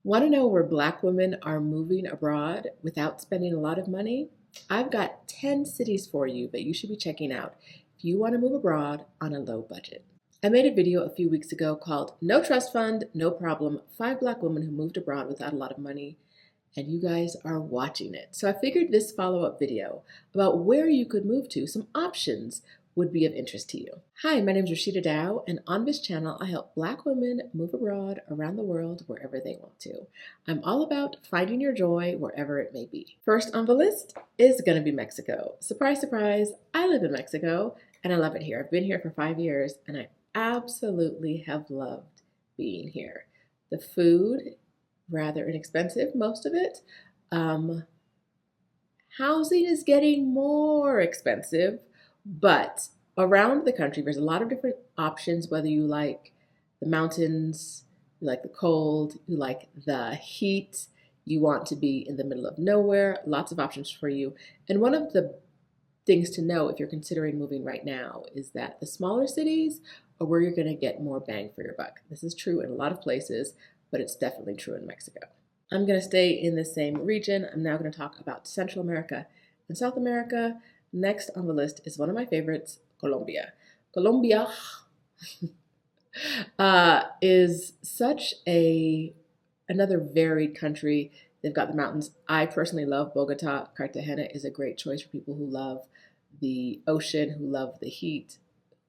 Want to know where Black women are moving abroad without spending a lot of money? I've got 10 cities for you that you should be checking out if you want to move abroad on a low budget. I made a video a few weeks ago called No Trust Fund, No Problem, 5 Black Women Who Moved Abroad Without a Lot of Money, and you guys are watching it. So I figured this follow-up video about where you could move to, some options, would be of interest to you. Hi, my name is Roshida Dowe, and on this channel, I help Black women move abroad around the world wherever they want to. I'm all about finding your joy wherever it may be. First on the list is gonna be Mexico. Surprise, surprise, I live in Mexico, and I love it here. I've been here for 5 years, and I absolutely have loved being here. The food, rather inexpensive, most of it. Housing is getting more expensive, but around the country, there's a lot of different options, whether you like the mountains, you like the cold, you like the heat, you want to be in the middle of nowhere, lots of options for you. And one of the things to know if you're considering moving right now is that the smaller cities are where you're going to get more bang for your buck. This is true in a lot of places, but it's definitely true in Mexico. I'm going to stay in the same region. I'm now going to talk about Central America and South America. Next on the list is one of my favorites, Colombia. Colombia is such another varied country. They've got the mountains. I personally love Bogota. Cartagena is a great choice for people who love the ocean, who love the heat,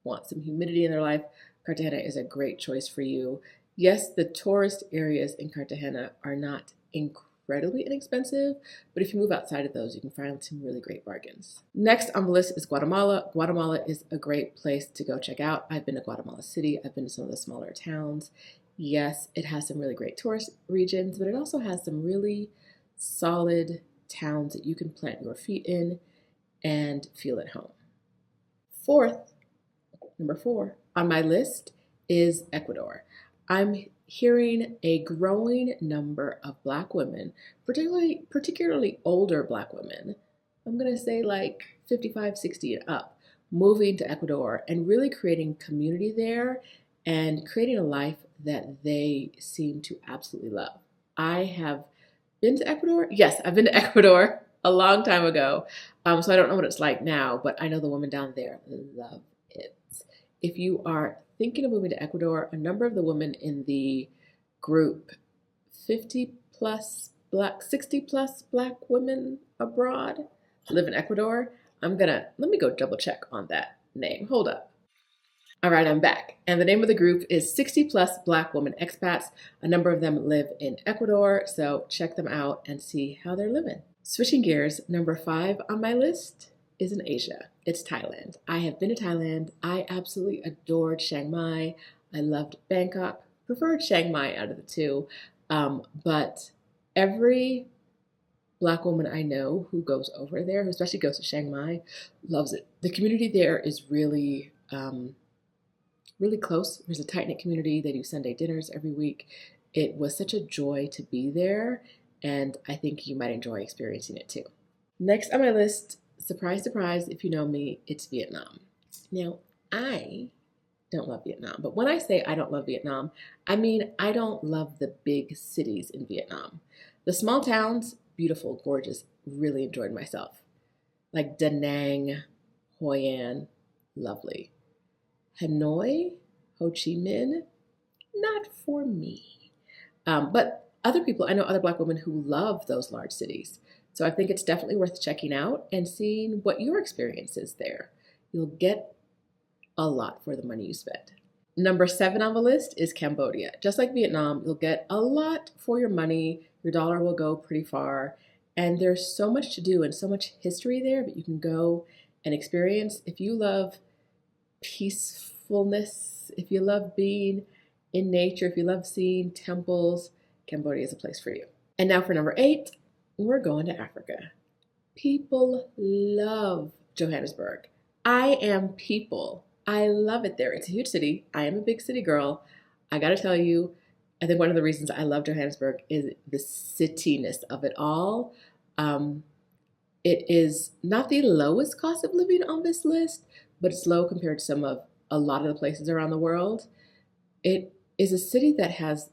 want some humidity in their life. Cartagena is a great choice for you. Yes, the tourist areas in Cartagena are not incredibly inexpensive, but if you move outside of those, you can find some really great bargains. Next on the list is Guatemala. Guatemala is a great place to go check out. I've been to Guatemala City. I've been to some of the smaller towns. Yes, it has some really great tourist regions, but it also has some really solid towns that you can plant your feet in and feel at home. Number 4 on my list is Ecuador. I'm hearing a growing number of Black women, particularly older Black women, I'm going to say like 55, 60 and up, moving to Ecuador and really creating community there and creating a life that they seem to absolutely love. I have been to Ecuador. Yes, I've been to Ecuador a long time ago, so I don't know what it's like now, but I know the women down there love it. If you are thinking of moving to Ecuador, a number of the women in the group 50 plus Black, 60 plus Black women abroad live in Ecuador. Let me go double check on that name. Hold up. All right, I'm back. And the name of the group is 60 plus Black women expats. A number of them live in Ecuador, so check them out and see how they're living. Switching gears, number 5 on my list is in Asia. It's Thailand. I have been to Thailand. I absolutely adored Chiang Mai. I loved Bangkok. Preferred Chiang Mai out of the two. But every Black woman I know who goes over there, who especially goes to Chiang Mai, loves it. The community there is really, really close. There's a tight-knit community. They do Sunday dinners every week. It was such a joy to be there, and I think you might enjoy experiencing it too. Next on my list, surprise, surprise, if you know me, it's Vietnam. Now, I don't love Vietnam, but when I say I don't love Vietnam, I mean I don't love the big cities in Vietnam. The small towns, beautiful, gorgeous, really enjoyed myself. Like Da Nang, Hoi An, lovely. Hanoi, Ho Chi Minh, not for me. But other people, I know other Black women who love those large cities. So I think it's definitely worth checking out and seeing what your experience is there. You'll get a lot for the money you spend. Number 7 on the list is Cambodia. Just like Vietnam, you'll get a lot for your money. Your dollar will go pretty far. And there's so much to do and so much history there that you can go and experience. If you love peacefulness, if you love being in nature, if you love seeing temples, Cambodia is a place for you. And now for number 8, we're going to Africa. People love Johannesburg. I am people. I love it there. It's a huge city. I am a big city girl. I gotta tell you, I think one of the reasons I love Johannesburg is the cityness of it all. It is not the lowest cost of living on this list, but it's low compared to a lot of the places around the world. It is a city that has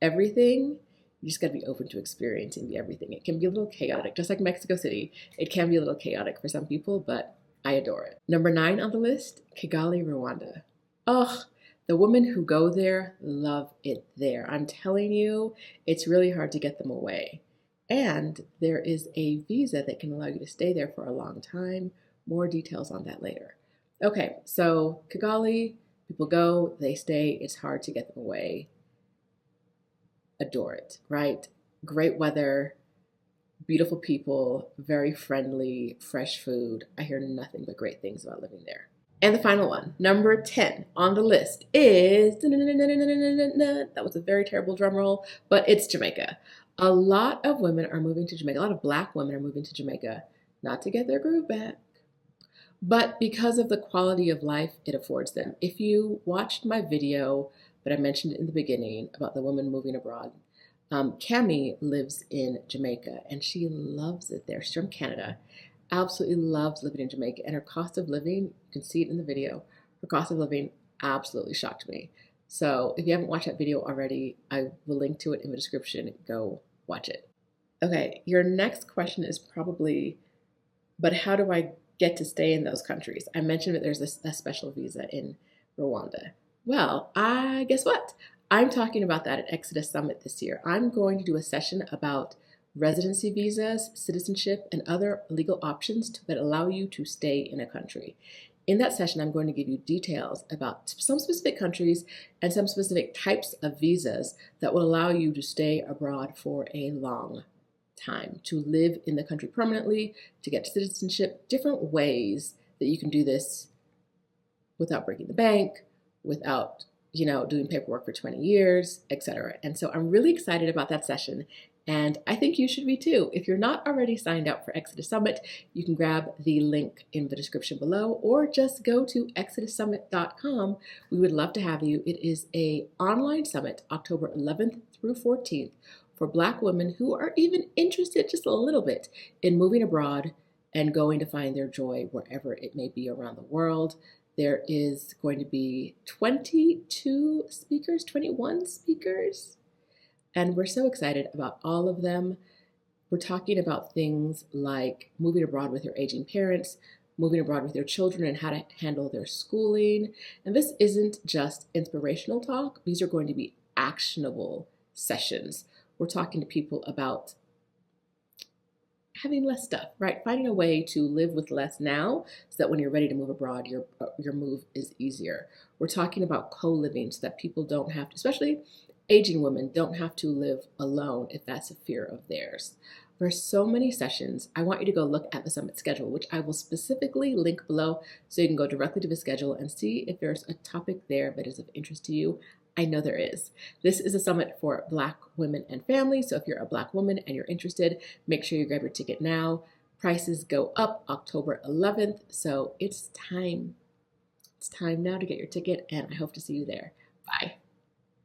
everything. You just got to be open to experiencing everything. It can be a little chaotic, just like Mexico City. It can be a little chaotic for some people, but I adore it. Number 9 on the list, Kigali, Rwanda. Ugh, the women who go there love it there. I'm telling you, it's really hard to get them away. And there is a visa that can allow you to stay there for a long time. More details on that later. Okay, so Kigali, people go, they stay, it's hard to get them away. Adore it, right? Great weather, beautiful people, very friendly, fresh food. I hear nothing but great things about living there. And the final one, number 10 on the list is, that was a very terrible drum roll, but it's Jamaica. A lot of women are moving to Jamaica. A lot of Black women are moving to Jamaica, not to get their groove back, but because of the quality of life it affords them. If you watched my video that I mentioned in the beginning about the woman moving abroad, Cami lives in Jamaica and she loves it there. She's from Canada, absolutely loves living in Jamaica, and her cost of living, you can see it in the video, her cost of living absolutely shocked me. So if you haven't watched that video already, I will link to it in the description. Go watch it. Okay, your next question is probably, but how do I get to stay in those countries? I mentioned that there's a special visa in Rwanda. Well, guess what? I'm talking about that at Exodus Summit this year. I'm going to do a session about residency visas, citizenship, and other legal options that allow you to stay in a country. In that session, I'm going to give you details about some specific countries and some specific types of visas that will allow you to stay abroad for a long time, to live in the country permanently, to get citizenship, different ways that you can do this without breaking the bank, without, doing paperwork for 20 years, etc. And so I'm really excited about that session. And I think you should be too. If you're not already signed up for Exodus Summit, you can grab the link in the description below or just go to exodussummit.com. We would love to have you. It is an online summit, October 11th through 14th, for Black women who are even interested just a little bit in moving abroad and going to find their joy wherever it may be around the world. There is going to be 21 speakers. And we're so excited about all of them. We're talking about things like moving abroad with your aging parents, moving abroad with your children and how to handle their schooling. And this isn't just inspirational talk. These are going to be actionable sessions. We're talking to people about having less stuff, right? Finding a way to live with less now so that when you're ready to move abroad, your move is easier. We're talking about co-living so that people don't have to, especially aging women, don't have to live alone if that's a fear of theirs. There are so many sessions. I want you to go look at the summit schedule, which I will specifically link below so you can go directly to the schedule and see if there's a topic there that is of interest to you. I know there is. This is a summit for Black women and families. So if you're a Black woman and you're interested, make sure you grab your ticket now. Prices go up October 11th. So it's time. It's time now to get your ticket, and I hope to see you there. Bye.